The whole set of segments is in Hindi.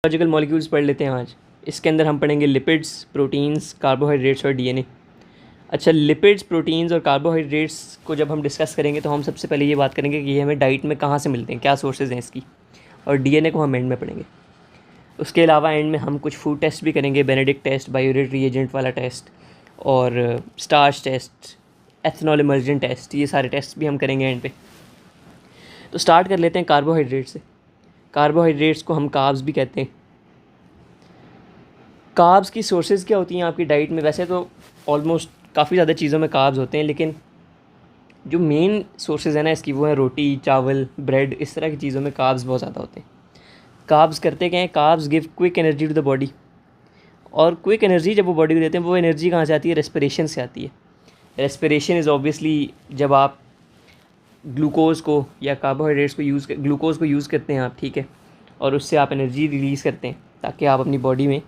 बायोलॉजिकल मॉलिक्यूल्स पढ़ लेते हैं आज। इसके अंदर हम पढ़ेंगे लिपिड्स, प्रोटीन्स, कार्बोहाइड्रेट्स और डीएनए। अच्छा, लिपिड्स, प्रोटीन्स और कार्बोहाइड्रेट्स को जब हम डिस्कस करेंगे तो हम सबसे पहले ये बात करेंगे कि ये हमें डाइट में कहाँ से मिलते हैं, क्या सोर्सेज हैं इसकी, और डीएनए को हम एंड में पढ़ेंगे। उसके अलावा एंड में हम कुछ फूड टेस्ट भी करेंगे, बेनेडिक्ट टेस्ट, बायोरेट रिएजेंट वाला टेस्ट और starch test, ethanol emulsion test, ये सारे टेस्ट भी हम करेंगे एंड पे। तो स्टार्ट कर लेते हैं कार्बोहाइड्रेट से। कार्बोहाइड्रेट्स को हम कार्ब्स भी कहते हैं। कार्ब्स की सोर्सेज क्या होती हैं आपकी डाइट में? वैसे तो ऑलमोस्ट काफ़ी ज़्यादा चीज़ों में कार्ब्स होते हैं, लेकिन जो मेन सोर्सेज है ना इसकी वो है रोटी, चावल, ब्रेड, इस तरह की चीज़ों में कार्ब्स बहुत ज़्यादा होते हैं। कार्ब्स करते क्या हैं? Carbs give quick energy to the body, और क्विक एनर्जी जब वो बॉडी को देते हैं वो एनर्जी कहाँ से आती है? रेस्पिरेशन से आती है। रेस्पिरेशन इज़ ऑब्वियसली जब आप ग्लूकोज़ को या कार्बोहाइड्रेट्स को ग्लूकोज़ को यूज़ करते हैं आप, ठीक है, और उससे आप एनर्जी रिलीज़ करते हैं ताकि आप अपनी बॉडी में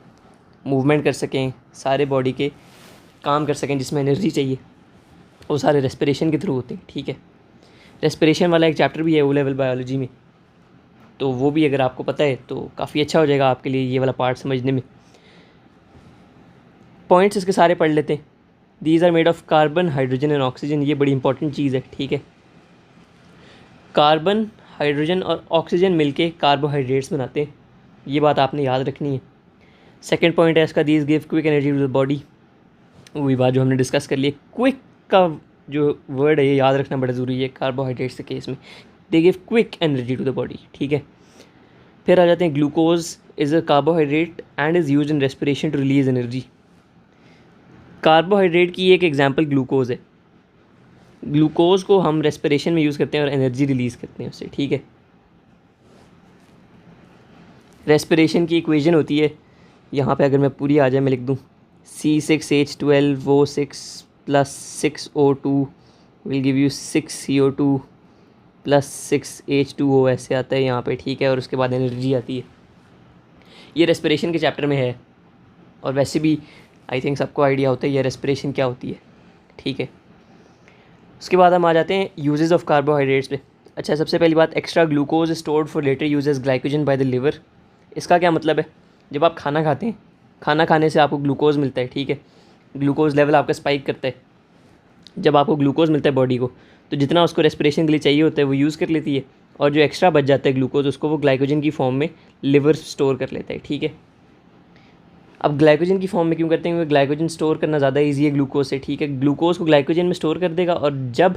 मूवमेंट कर सकें, सारे बॉडी के काम कर सकें जिसमें एनर्जी चाहिए, वो सारे रेस्पिरेशन के थ्रू होते हैं, ठीक है। रेस्पिरेशन वाला एक चैप्टर भी है ओ लेवल बायोलॉजी में, तो वो भी अगर आपको पता है तो काफ़ी अच्छा हो जाएगा आपके लिए ये वाला पार्ट समझने में। पॉइंट्स इसके सारे पढ़ लेते हैं। These are made of carbon, hydrogen and oxygen, ये बड़ी इंपॉर्टेंट चीज़ है, ठीक है। कार्बन, हाइड्रोजन और ऑक्सीजन मिलके कार्बोहाइड्रेट्स बनाते हैं, ये बात आपने याद रखनी है। सेकेंड पॉइंट है इसका, these give quick energy to the body, वही बात जो हमने डिस्कस कर ली। क्विक का जो वर्ड है ये याद रखना बड़ा ज़रूरी है कार्बोहाइड्रेट्स के केस में। They give quick energy to the body, ठीक है। फिर आ जाते हैं glucose is a carbohydrate and is use in respiration to release energy. Carbohydrate की एक एग्जाम्पल ग्लूकोज है। ग्लूकोज को हम रेस्पिरेशन में यूज़ करते हैं और एनर्जी रिलीज़ करते हैं उससे, ठीक है। रेस्पिरेशन की इक्वेशन होती है, यहाँ पे अगर मैं पूरी आ जाए मैं लिख दूँ, C6H12O6 + 6O2 will give you 6CO2 + 6H2O, ऐसे आता है यहाँ पे, ठीक है, और उसके बाद एनर्जी आती है। ये रेस्पिरेशन के चैप्टर में है, और वैसे भी आई थिंक सबको आइडिया होता है ये रेस्पिरेशन क्या होती है, ठीक है। उसके बाद हम आ जाते हैं यूजेस ऑफ कार्बोहाइड्रेट्स पे। अच्छा, सबसे पहली बात, extra glucose stored for later use as glycogen by the liver. इसका क्या मतलब है? जब आप खाना खाते हैं, खाना खाने से आपको ग्लूकोज मिलता है, ठीक है, ग्लूकोज लेवल आपका स्पाइक करता है। जब आपको ग्लूकोज मिलता है बॉडी को, तो जितना उसको रेस्पिरेशन के लिए चाहिए होता है वो यूज़ कर लेती है, और जो एक्स्ट्रा बच जाता है ग्लूकोज उसको वो ग्लाइकोजन की फॉर्म में लिवर स्टोर कर लेता है, ठीक है। अब ग्लाइकोजन की फॉर्म में क्यों करते हैं? क्योंकि ग्लाइकोजन स्टोर करना ज़्यादा ईजी है ग्लूकोज से, ठीक है। ग्लूकोज को ग्लाइकोजन में स्टोर कर देगा, और जब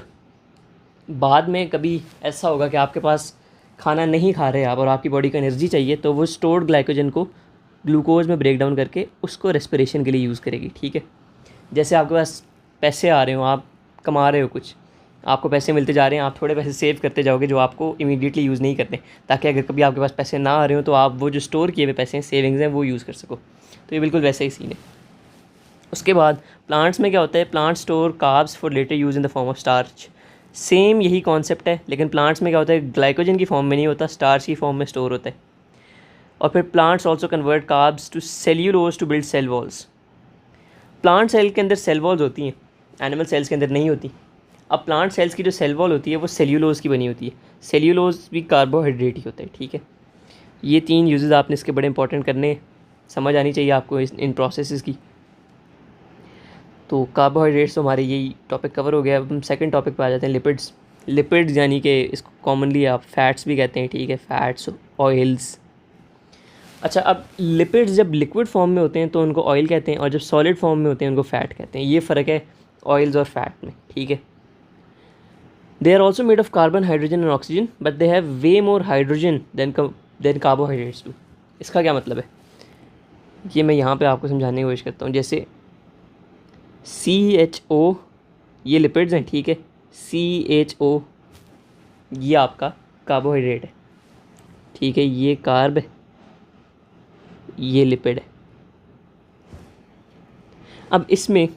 बाद में कभी ऐसा होगा कि आपके पास खाना नहीं खा रहे आप और आपकी बॉडी को एनर्जी चाहिए, तो वो स्टोर्ड ग्लाइकोजन को ग्लूकोज में ब्रेक डाउन करके उसको रेस्पिरेशन के लिए यूज़ करेगी, ठीक है। जैसे आपके पास पैसे आ रहे हो, आप कमा रहे हो कुछ, आपको पैसे मिलते जा रहे हैं, आप थोड़े पैसे सेव करते जाओगे जो आपको इमीडिएटली यूज़ नहीं करते, ताकि अगर कभी आपके पास पैसे ना आ रहे हो तो आप वो जो स्टोर किए हुए पैसे हैं, सेविंग्स हैं, वो यूज़ कर सको। तो ये बिल्कुल वैसा ही सीन है। उसके बाद प्लांट्स में क्या होता है? Plant store carbs for later use in the form of starch. Same यही कॉन्सेप्ट है, लेकिन प्लांट्स में क्या होता है? ग्लाइकोजन की फॉर्म में नहीं होता, स्टार्च की फॉर्म में स्टोर होता है। और फिर plants also convert carbs to cellulose to build cell walls. Plant cell के अंदर सेल वॉल्स होती हैं, एनिमल सेल्स के अंदर नहीं होती। अब प्लांट सेल्स की जो सेल वॉल होती है वो सेल्यूलोज की बनी होती है। सेल्यूलोज भी कार्बोहाइड्रेट ही होता है, ठीक है। ये 3 यूजेस आपने इसके बड़े इंपॉर्टेंट करने, समझ आनी चाहिए आपको इन प्रोसेसेस की। तो कार्बोहाइड्रेट्स तो हमारे यही टॉपिक कवर हो गया। अब हम सेकंड टॉपिक पे आ जाते हैं, लिपिड्स। लिपिड्स यानी कि इसको कॉमनली आप फैट्स भी कहते हैं, ठीक है, फैट्स, ऑयल्स। अच्छा, अब लिपिड्स जब लिक्विड फॉर्म में होते हैं तो उनको ऑयल कहते हैं, और जब सॉलिड फॉर्म में होते हैं उनको फ़ैट कहते हैं। ये फ़र्क है ऑयल्स और फैट में, ठीक है। They are also made of carbon, hydrogen and oxygen, but they have way more hydrogen than carbohydrates too. इसका क्या मतलब है? ये मैं यहाँ पे आपको समझाने की कोशिश करता हूँ। जैसे CHO ये लिपिड्स हैं, ठीक है, CHO ये आपका कार्बोहाइड्रेट है, ठीक है, ये कार्ब है, ये लिपिड है। अब इसमें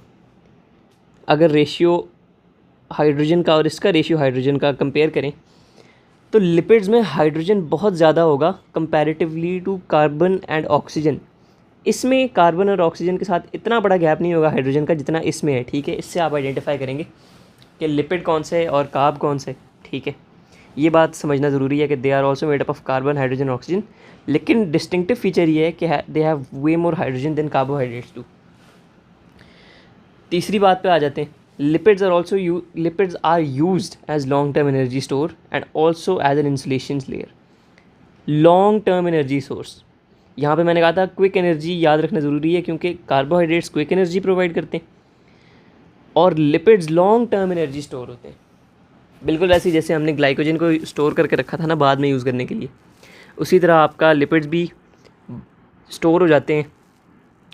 अगर रेशियो हाइड्रोजन का और इसका रेशियो हाइड्रोजन का कंपेयर करें तो लिपिड्स में हाइड्रोजन बहुत ज़्यादा होगा comparatively to carbon and oxygen. इसमें कार्बन और ऑक्सीजन के साथ इतना बड़ा गैप नहीं होगा हाइड्रोजन का जितना इसमें है, ठीक है। इससे आप आइडेंटिफाई करेंगे कि लिपिड कौन से है और कार्ब कौन से, ठीक है। ये बात समझना ज़रूरी है कि they are also made up of carbon, hydrogen, oxygen, लेकिन डिस्टिंक्टिव फीचर ये है कि they have way more hydrogen than carbohydrates too. तीसरी बात पे आ जाते हैं, lipids are used as long term energy store and also as an insulation layer. Long term energy source, यहाँ पे मैंने कहा था क्विक एनर्जी याद रखना ज़रूरी है, क्योंकि कार्बोहाइड्रेट्स क्विक एनर्जी प्रोवाइड करते हैं और lipids long term energy store होते हैं। बिल्कुल वैसे ही जैसे हमने ग्लाइकोजन को स्टोर करके रखा था ना बाद में यूज़ करने के लिए, उसी तरह आपका लिपिड्स भी स्टोर हो जाते हैं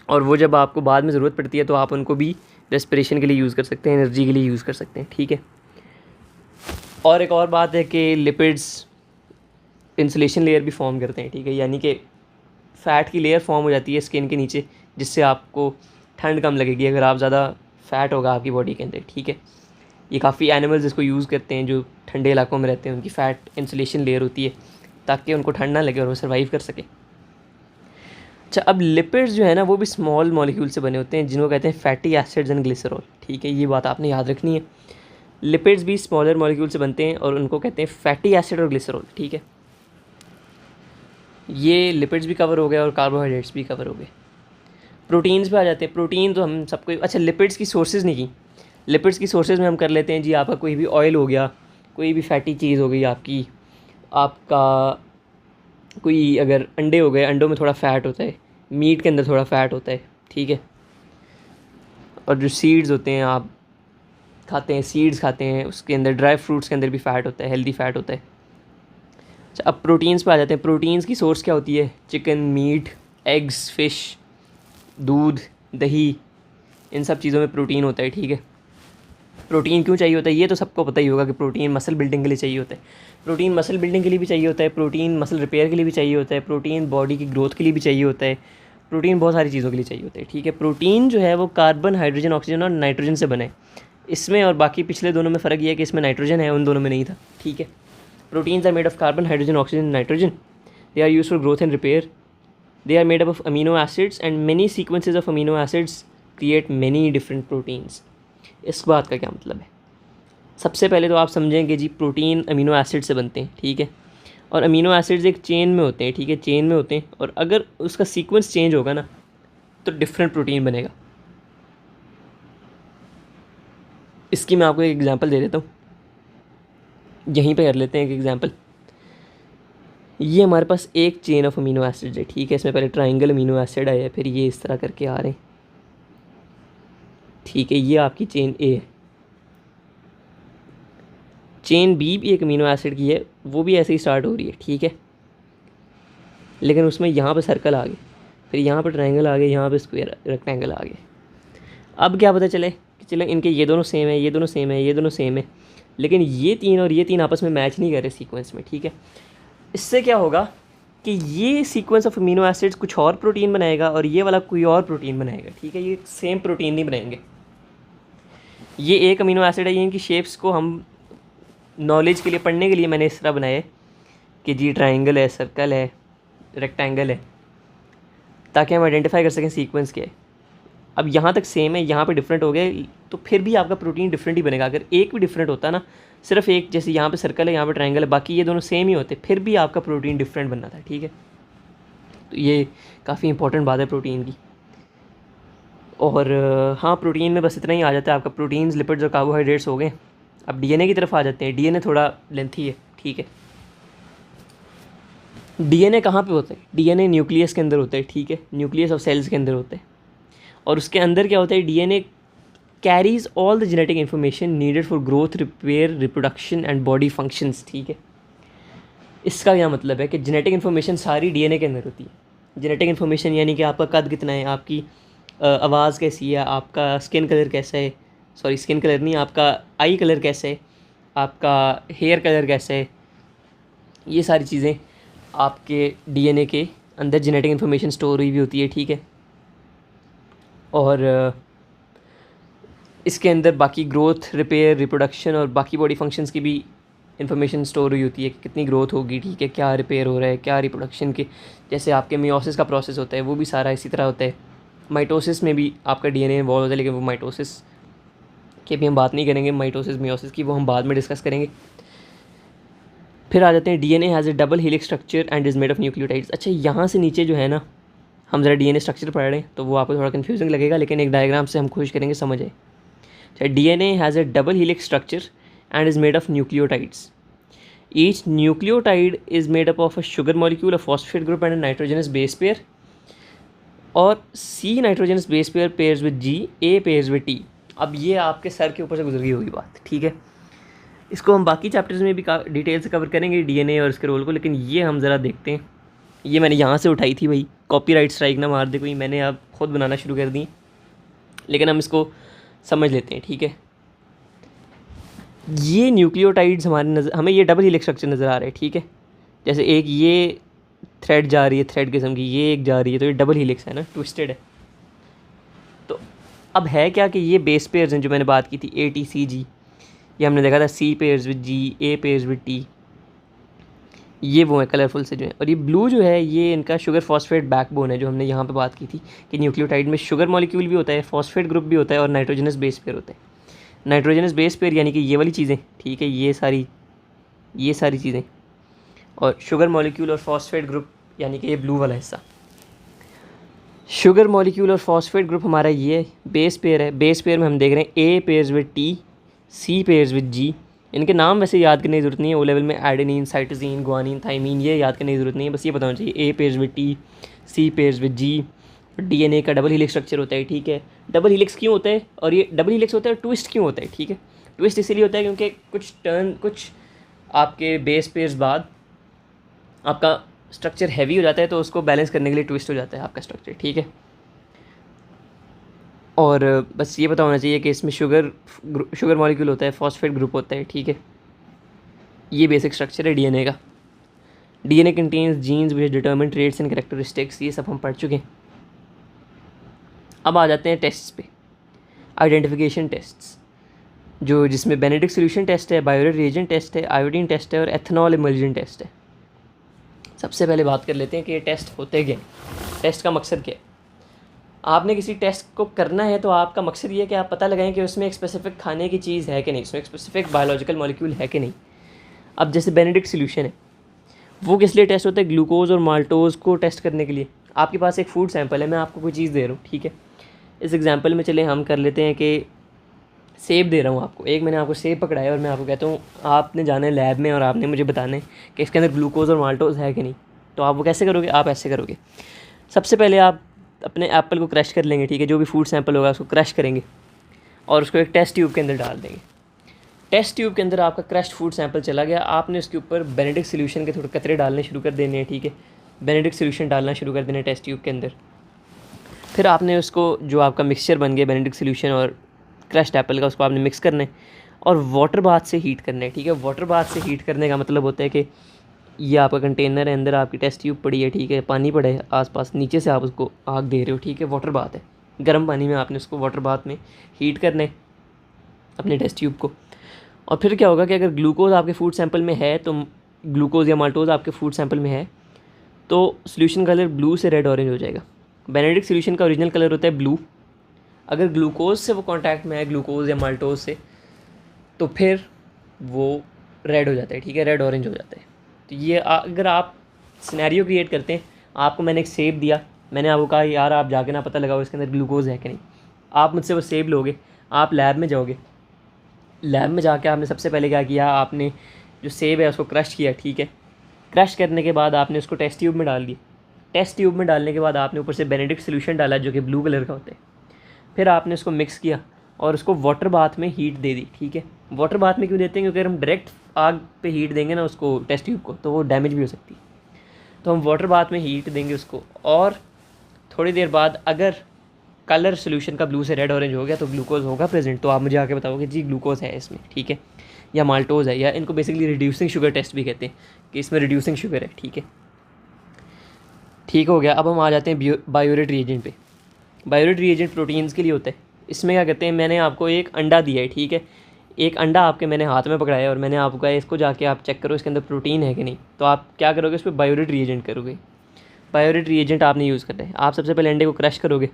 और वो जब आपको बाद में ज़रूरत पड़ती है तो आप उनको भी रेस्पिरेशन के लिए यूज़ कर सकते हैं, एनर्जी के लिए यूज़ कर सकते हैं, ठीक है। और एक और बात है कि लिपिड्स इंसुलेशन लेयर भी फॉर्म करते हैं, ठीक है, यानी कि फ़ैट की लेयर फॉर्म हो जाती है स्किन के नीचे, जिससे आपको ठंड कम लगेगी अगर आप ज़्यादा फ़ैट होगा आपकी बॉडी के अंदर, ठीक है। ये काफ़ी एनिमल्स इसको यूज़ करते हैं जो ठंडे इलाकों में रहते हैं, उनकी फ़ैट इंसुलेशन लेयर होती है ताकि उनको ठंड ना लगे और वो सर्वाइव कर सके। अच्छा, अब लिपिड्स जो है ना वो भी स्मॉल मॉलिक्यूल से बने होते हैं जिनको कहते हैं फैटी एसिड्स एंड ग्लिसरॉल, ठीक है, ये बात आपने याद रखनी है। लिपिड्स भी स्मॉलर मॉलिक्यूल से बनते हैं और उनको कहते हैं फैटी एसिड और ग्लिसरॉल, ठीक है। ये लिपिड्स भी कवर हो गए और कार्बोहाइड्रेट्स भी कवर हो गए। प्रोटीन्स पे आ जाते हैं। प्रोटीन तो हम सबको, अच्छा लिपिड्स की सोर्सेज नहीं की, लिपिड्स की सोर्सेज में हम कर लेते हैं जी, आपका कोई भी ऑयल हो गया, कोई भी फैटी चीज़ हो गई आपकी, आपका कोई अगर अंडे हो गए, अंडों में थोड़ा फ़ैट होता है, मीट के अंदर थोड़ा फ़ैट होता है, ठीक है। और जो सीड्स होते हैं आप खाते हैं, सीड्स खाते हैं, उसके अंदर ड्राई फ्रूट्स के अंदर भी फ़ैट होता है, हेल्दी फ़ैट होता है। अच्छा, अब प्रोटीन्स पे आ जाते हैं। प्रोटीन्स की सोर्स क्या होती है? चिकन, मीट, एग्स, फ़िश, दूध, दही, इन सब चीज़ों में प्रोटीन होता है, ठीक है। प्रोटीन क्यों चाहिए होता है ये तो सबको पता ही होगा कि प्रोटीन मसल बिल्डिंग के लिए चाहिए होता है। प्रोटीन मसल बिल्डिंग के लिए भी चाहिए होता है, प्रोटीन मसल रिपेयर के लिए भी चाहिए होता है, प्रोटीन बॉडी की ग्रोथ के लिए भी चाहिए होता है, प्रोटीन बहुत सारी चीज़ों के लिए चाहिए होता है, ठीक है। प्रोटीन जो है वो कार्बन, हाइड्रोजन, ऑक्सीजन और नाइट्रोजन से बना है। इसमें और बाकी पिछले दोनों में फ़र्क ये है कि इसमें नाइट्रोजन है, उन दोनों में नहीं था, ठीक है। Proteins are made of carbon, hydrogen, oxygen, nitrogen. They are used for growth and repair. They are made up of amino acids and many sequences of amino acids create many different proteins। इस बात का क्या मतलब है? सबसे पहले तो आप समझेंगे जी प्रोटीन अमीनो एसिड से बनते हैं, ठीक है। और अमीनो एसिड्स एक चेन में होते हैं, ठीक है, चेन में होते हैं, और अगर उसका सीक्वेंस चेंज होगा ना तो डिफरेंट प्रोटीन बनेगा। इसकी मैं आपको एक एग्जांपल दे देता हूँ, यहीं पे कर लेते हैं एक एग्जांपल। ये हमारे पास एक चेन ऑफ अमीनो एसिड है, ठीक है। इसमें पहले ट्राइंगल अमीनो एसिड आया, फिर ये इस तरह करके आ रहे हैं, ठीक है। ये आपकी चेन ए है। चेन बी भी एक अमीनो एसिड की है, वो भी ऐसे ही स्टार्ट हो रही है, ठीक है। लेकिन उसमें यहाँ पे सर्कल आ गए, फिर यहाँ पे ट्राइंगल आ गए, यहाँ पे स्क्वायर रेक्टेंगल आ गए। अब क्या पता चले कि चले इनके ये दोनों सेम है, ये दोनों सेम है, ये दोनों सेम है, लेकिन ये तीन और ये तीन आपस में मैच नहीं कर रहे सीक्वेंस में, ठीक है। इससे क्या होगा कि ये सीक्वेंस ऑफ अमीनो एसिड्स कुछ और प्रोटीन बनाएगा और ये वाला कोई और प्रोटीन बनाएगा, ठीक है। ये सेम प्रोटीन नहीं बनाएंगे। ये एक अमीनो एसिड है, ये इनकी शेप्स को हम नॉलेज के लिए, पढ़ने के लिए मैंने इस तरह बनाए कि जी ट्राइंगल है, सर्कल है, रेक्टेंगल है, ताकि हम आइडेंटिफाई कर सकें सीक्वेंस क्या है। अब यहाँ तक सेम है, यहाँ पे डिफरेंट हो गए तो फिर भी आपका प्रोटीन डिफरेंट ही बनेगा। अगर एक भी डिफरेंट होता ना, सिर्फ एक, जैसे यहाँ पे सर्कल है, यहाँ पे ट्रायंगल है, बाकी ये दोनों सेम ही होते, फिर भी आपका प्रोटीन डिफरेंट बनना था, ठीक है। तो ये काफ़ी इंपॉर्टेंट बात है प्रोटीन की। और हाँ, प्रोटीन में बस इतना ही आ जाता है आपका। प्रोटीन्स, लिपिड्स और कार्बोहाइड्रेट्स हो गए। अब डीएनए की तरफ आ जाते हैं। डीएनए थोड़ा लेंथी है, ठीक है। डीएनए कहाँ पे होता है? डीएनए न्यूक्लियस के अंदर होता है, ठीक है, न्यूक्लियस ऑफ सेल्स के अंदर होता है। और उसके अंदर क्या होता है? DNA carries all the genetic information needed for growth, repair, reproduction and body functions, ठीक है। इसका क्या मतलब है कि जेनेटिक इन्फॉर्मेशन सारी डीएनए के अंदर होती है। जेनेटिक इन्फॉर्मेशन यानी कि आपका कद कितना है, आपकी आवाज़ कैसी है, आपका स्किन कलर कैसा है, सॉरी स्किन कलर नहीं, आपका आई कलर कैसा है, आपका हेयर कलर कैसा है, ये सारी चीज़ें आपके डीएनए के अंदर जेनेटिक इन्फॉर्मेशन स्टोर हुई भी होती है, ठीक है। और इसके अंदर बाकी ग्रोथ, रिपेयर, रिप्रोडक्शन और बाकी बॉडी फंक्शंस की भी इन्फॉर्मेशन स्टोर हुई होती है कि कितनी ग्रोथ होगी, ठीक है, क्या रिपेयर हो रहा है, क्या रिप्रोडक्शन के, जैसे आपके मियोसिस का प्रोसेस होता है वो भी सारा इसी तरह होता है। माइटोसिस में भी आपका डीएनए इन्वॉल्व होता है, लेकिन वो माइटोसिस की भी हम बात नहीं करेंगे, माइटोसिस मियोसिस की वो हम बाद में डिस्कस करेंगे। फिर आ जाते हैं DNA has A double helix structure and is made of nucleotides. अच्छा, यहाँ से नीचे जो है ना, हम ज़रा DNA स्ट्रक्चर पढ़ रहे हैं तो वो आपको थोड़ा कन्फ्यूजिंग लगेगा, लेकिन एक डायग्राम से हम कोशिश करेंगे समझ आए। अच्छा, DNA has A double helix structure and is made of nucleotides. Each nucleotide is made up of a sugar molecule, a phosphate group and a nitrogenous base pair, और C nitrogenous base pair pairs with G, A pairs with T। अब ये आपके सर के ऊपर से गुजर गई होगी बात, ठीक है। इसको हम बाकी चैप्टर्स में भी डिटेल से कवर करेंगे DNA और इसके रोल को, लेकिन ये हम ज़रा देखते हैं। ये मैंने यहाँ से उठाई थी भाई, कॉपीराइट स्ट्राइक ना मार दे कोई, मैंने अब खुद बनाना शुरू कर दी, लेकिन हम इसको समझ लेते हैं, ठीक है। ये न्यूक्लियोटाइड्स हमारे नज़र, हमें ये डबल हेलिक्स स्ट्रक्चर नज़र आ रहा है, ठीक है। जैसे एक ये थ्रेड जा रही है, थ्रेड किस्म की, ये एक जा रही है, तो ये डबल हेलिक्स है ना, ट्विस्टेड है। अब है क्या कि ये बेस पेयर्स हैं जो मैंने बात की थी, ATCG, ये हमने देखा था C pairs with G, A pairs with T, ये वो है कलरफुल से जो है। और ये ब्लू जो है ये इनका शुगर फॉस्फेट बैकबोन है, जो हमने यहाँ पे बात की थी कि न्यूक्लियोटाइड में शुगर मॉलिक्यूल भी होता है, फॉस्फेट ग्रुप भी होता है, और नाइट्रोजनस बेस पेयर होता है। नाइट्रोजनस बेस पेयर यानी कि ये वाली चीज़ें, ठीक है, ये सारी चीज़ें, और शुगर मॉलिक्यूल और फॉस्फेट ग्रुप यानी कि ये ब्लू वाला हिस्सा। शुगर मॉलिक्यूल और फॉस्फेट ग्रुप हमारा ये बेस पेयर है। बेस पेयर में हम देख रहे हैं A pairs with T, C pairs with G। इनके नाम वैसे याद करने की ज़रूरत नहीं है, ओ लेवल में एडेनिन, साइटोसिन, ग्वानिन, थाइमीन, ये याद करने की ज़रूरत नहीं है, बस ये बताना चाहिए A pairs with T, C pairs with G। DNA का डबल हेलिक्स स्ट्रक्चर होता है, ठीक है। डबल हेलिक्स क्यों होता है, और ये डबल हेलिक्स होता है, ट्विस्ट क्यों होता है, ठीक है। ट्विस्ट इसीलिए होता है क्योंकि कुछ आपके बेस पेयर्स बाद आपका स्ट्रक्चर हैवी हो जाता है, तो उसको बैलेंस करने के लिए ट्विस्ट हो जाता है आपका स्ट्रक्चर, ठीक है। और बस ये पता होना चाहिए कि इसमें शुगर मॉलिक्यूल होता है, फॉस्फेट ग्रुप होता है, ठीक है। ये बेसिक स्ट्रक्चर है DNA का। DNA contains jeans which determine traits and characteristics, ये सब हम पढ़ चुके हैं। अब आ जाते हैं टेस्ट्स पे, आइडेंटिफिकेशन टेस्ट्स, जो जिसमें बेनेडिक्ट सोल्यूशन टेस्ट है, बायोरेट रिएजेंट टेस्ट है, आयोडीन टेस्ट है, और एथनॉल इमल्जन टेस्ट है। सबसे पहले बात कर लेते हैं कि ये टेस्ट होते क्या, टेस्ट का मकसद क्या है। आपने किसी टेस्ट को करना है तो आपका मकसद ये है कि आप पता लगाएं कि उसमें एक स्पेसिफिक खाने की चीज़ है कि नहीं, उसमें एक स्पेसिफिक बायोलॉजिकल मॉलिक्यूल है कि नहीं। अब जैसे बेनेडिक्ट सोल्यूशन है, वो किस लिए टेस्ट होता है, ग्लूकोज और माल्टोज़ को टेस्ट करने के लिए। आपके पास एक फूड सैंपल है, मैं आपको कोई चीज़ दे रहा हूँ, ठीक है। इस एग्जांपल में चले हम कर लेते हैं कि सेब दे रहा हूँ आपको, एक मैंने आपको सेब पकड़ाया और मैं आपको कहता हूँ आपने जाना है लैब में और आपने मुझे बताना है कि इसके अंदर ग्लूकोज और माल्टोज़ है कि नहीं। तो आप वो कैसे करोगे, आप ऐसे करोगे, सबसे पहले आप अपने एप्पल को क्रश कर लेंगे, ठीक है, जो भी फूड सैंपल होगा उसको क्रश करेंगे और उसको एक टेस्ट ट्यूब के अंदर डाल देंगे। टेस्ट ट्यूब के अंदर आपका क्रश्ड फूड सैंपल चला गया, आपने उसके ऊपर बेनेडिक्ट सोल्यूशन के थोड़े कतरे डालने शुरू कर देने हैं, ठीक है, बेनेडिक्ट सोल्यूशन डालना शुरू कर देने टेस्ट ट्यूब के अंदर। फिर आपने उसको, जो आपका मिक्सचर बन गया बेनेडिक्ट सोल्यूशन और क्रश्ड एप्पल का, उसको आपने मिक्स करना है और वाटर बाथ से हीट करना है, ठीक है। वाटर बाथ से हीट करने का मतलब होता है कि ये आपका कंटेनर है, अंदर आपकी टेस्ट ट्यूब पड़ी है, ठीक है, पानी पड़ा है आसपास, नीचे से आप उसको आग दे रहे हो, ठीक है, वाटर बाथ है, गर्म पानी में आपने उसको वाटर बाथ में हीट करना है अपने टेस्ट ट्यूब को। और फिर क्या होगा कि अगर ग्लूकोज आपके फूड सैंपल में है, तो ग्लूकोज या माल्टोज आपके फूड सैंपल में है, तो सोल्यूशन का कलर ब्लू से रेड ऑरेंज हो जाएगा। बेनेडिक्ट सोल्यूशन का ओरिजिनल कलर होता है ब्लू, अगर ग्लूकोज से वो कांटेक्ट में है, ग्लूकोज या माल्टोज से, तो फिर वो रेड हो जाता है, ठीक है, रेड ऑरेंज हो जाता है। तो ये अगर आप सिनेरियो क्रिएट करते हैं, आपको मैंने एक सेब दिया, मैंने आपको कहा यार आप जाके ना पता लगाओ इसके अंदर ग्लूकोज है कि नहीं। आप मुझसे वो सेब लोगे, आप लैब में जाओगे, लैब में जाके आपने सबसे पहले क्या किया, आपने जो सेब है उसको क्रश किया, ठीक है। क्रश करने के बाद आपने उसको टेस्ट ट्यूब में डाल दी। टेस्ट ट्यूब में डालने के बाद आपने ऊपर से बेनेडिक्ट सोल्यूशन डाला जो कि ब्लू कलर का होता है। फिर आपने उसको मिक्स किया और उसको वाटर बाथ में हीट दे दी, ठीक है। वाटर बाथ में क्यों देते हैं, क्योंकि अगर हम डायरेक्ट आग पे हीट देंगे ना उसको टेस्ट ट्यूब को, तो वो डैमेज भी हो सकती है। तो हम वाटर बाथ में हीट देंगे उसको, और थोड़ी देर बाद अगर कलर सोल्यूशन का ब्लू से रेड ऑरेंज हो गया तो ग्लूकोज होगा प्रेजेंट, तो आप मुझे आके बताओगे जी ग्लूकोज है इसमें, ठीक है, या माल्टोज है, या इनको बेसिकली रिड्यूसिंग शुगर टेस्ट भी कहते हैं कि इसमें रिड्यूसिंग शुगर है, ठीक है। ठीक हो गया। अब हम आ जाते हैं बायोरेट रिएजेंट पे। बायोरेट रिएजेंट प्रोटीन्स के लिए होता है। इसमें क्या कहते हैं, मैंने आपको एक अंडा दिया है, ठीक है, एक अंडा आपके मैंने हाथ में पकड़ाया और मैंने आपको कहा इसको जाके आप चेक करो इसके अंदर प्रोटीन है कि नहीं। तो आप क्या करोगे, उस पर बायोरेट रिएजेंट करोगे। बायोरेट रिएजेंट आपने यूज़ करना है। आप सबसे पहले अंडे को क्रश करोगे,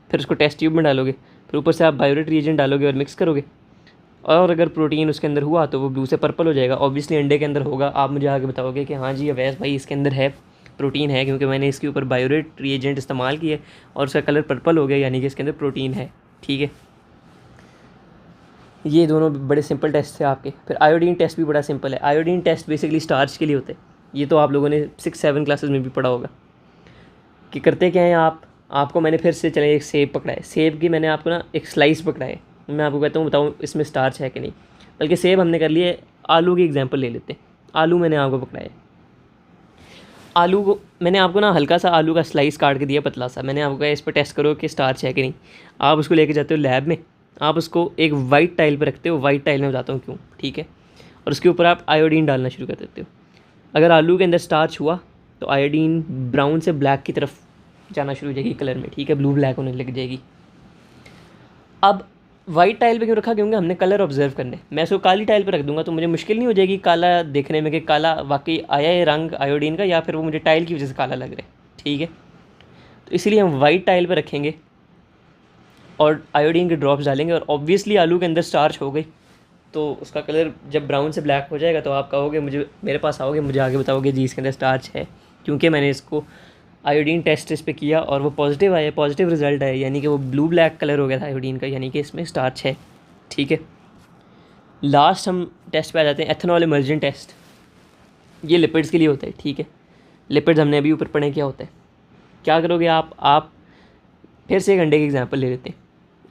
फिर उसको टेस्ट ट्यूब में डालोगे, फिर ऊपर से आप बायोरेट रिएजेंट डालोगे और मिक्स करोगे। और अगर प्रोटीन उसके अंदर हुआ तो वो ब्लू से पर्पल हो जाएगा। ऑब्वियसली अंडे के अंदर होगा, आप मुझे आगे बताओगे कि हाँ जी अवैस भाई इसके अंदर है प्रोटीन है, क्योंकि मैंने इसके ऊपर बायोरेट रिएजेंट इस्तेमाल किए और उसका कलर पर्पल हो गया, यानी कि इसके अंदर प्रोटीन है। ठीक है, ये दोनों बड़े सिंपल टेस्ट थे आपके। फिर आयोडीन टेस्ट भी बड़ा सिंपल है। आयोडीन टेस्ट बेसिकली स्टार्च के लिए होते हैं। ये तो आप लोगों ने 6-7 क्लासेस में भी पढ़ा होगा कि करते क्या है। आपको मैंने फिर से चले एक सेब पकड़ा है, सेब की मैंने आपको ना एक स्लाइस पकड़ा है, मैं आपको कहता हूँ बताऊँ इसमें स्टार्च है कि नहीं। बल्कि सेब हमने कर लिए, आलू की एग्जांपल ले लेते हैं। आलू मैंने आपको पकड़ा है, आलू को मैंने आपको ना हल्का सा आलू का स्लाइस काट के दिया पतला सा, मैंने आपको कहा इस पर टेस्ट करो कि स्टार्च है कि नहीं। आप उसको लेके जाते हो लैब में, आप उसको एक वाइट टाइल पर रखते हो, वाइट टाइल में बताता हूँ क्यों, ठीक है। और उसके ऊपर आप आयोडीन डालना शुरू कर देते हो। अगर आलू के अंदर स्टार्च हुआ तो आयोडीन ब्राउन से ब्लैक की तरफ जाना शुरू हो जाएगी कलर में, ठीक है, ब्लू ब्लैक होने लग जाएगी। अब वाइट टाइल पे क्यों रखा, क्योंकि हमने कलर ऑब्जर्व करने। मैं इसको काली टाइल पे रख दूंगा तो मुझे मुश्किल नहीं हो जाएगी काला देखने में कि काला वाकई आया है रंग आयोडीन का, या फिर वो मुझे टाइल की वजह से काला लग रहा है। ठीक है, तो इसलिए हम वाइट टाइल पे रखेंगे और आयोडीन के ड्रॉप्स डालेंगे, और ऑब्वियसली आलू के अंदर स्टार्च हो गई तो उसका कलर जब ब्राउन से ब्लैक हो जाएगा तो आप कहोगे मुझे, मेरे पास आओगे, मुझे आगे बताओगे जी इसके अंदर स्टार्च है, क्योंकि मैंने इसको आयोडीन टेस्ट इस पे किया और वो पॉजिटिव आया, पॉजिटिव रिजल्ट आया, यानी कि वो ब्लू ब्लैक कलर हो गया था आयोडीन का, यानी कि इसमें स्टार्च है। ठीक है, लास्ट हम टेस्ट पे आ जाते हैं, एथेनॉल इमर्जन टेस्ट। ये लिपिड्स के लिए होता है। ठीक है, लिपिड्स हमने अभी ऊपर पढ़े क्या होता है। क्या करोगे आप फिर से एक अंडे की एग्जांपल ले लेते हैं।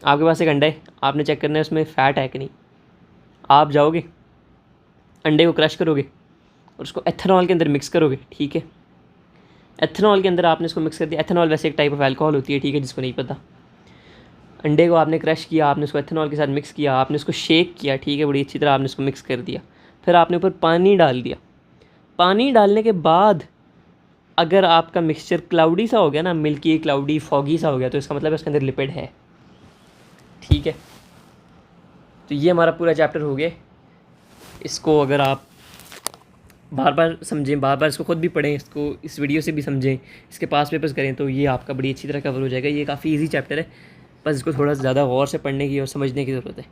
आपके पास एक अंडा है, आपने चेक करना है उसमें फ़ैट है कि नहीं। आप जाओगे अंडे को क्रश करोगे और उसको एथेनॉल के अंदर मिक्स करोगे। ठीक है, एथेनॉल के अंदर आपने इसको मिक्स कर दिया। एथेनॉल वैसे एक टाइप ऑफ अल्कोहल होती है, ठीक है, जिसको नहीं पता। अंडे को आपने क्रश किया, आपने उसको एथेनॉल के साथ मिक्स किया, आपने उसको शेक किया, ठीक है, बड़ी अच्छी तरह आपने उसको मिक्स कर दिया। फिर आपने ऊपर पानी डाल दिया। पानी डालने के बाद अगर आपका मिक्सचर क्लाउडी सा हो गया ना, मिल्की क्लाउडी फॉगी सा हो गया, तो इसका मतलब उसके अंदर लिपिड है। ठीक है, तो ये हमारा पूरा चैप्टर हो गया। इसको अगर आप बार बार समझें, बार बार इसको खुद भी पढ़ें, इसको इस वीडियो से भी समझें, इसके पास पेपर्स करें, तो ये आपका बड़ी अच्छी तरह कवर हो जाएगा। ये काफ़ी इजी चैप्टर है, बस इसको थोड़ा ज़्यादा गौर से पढ़ने की और समझने की ज़रूरत है।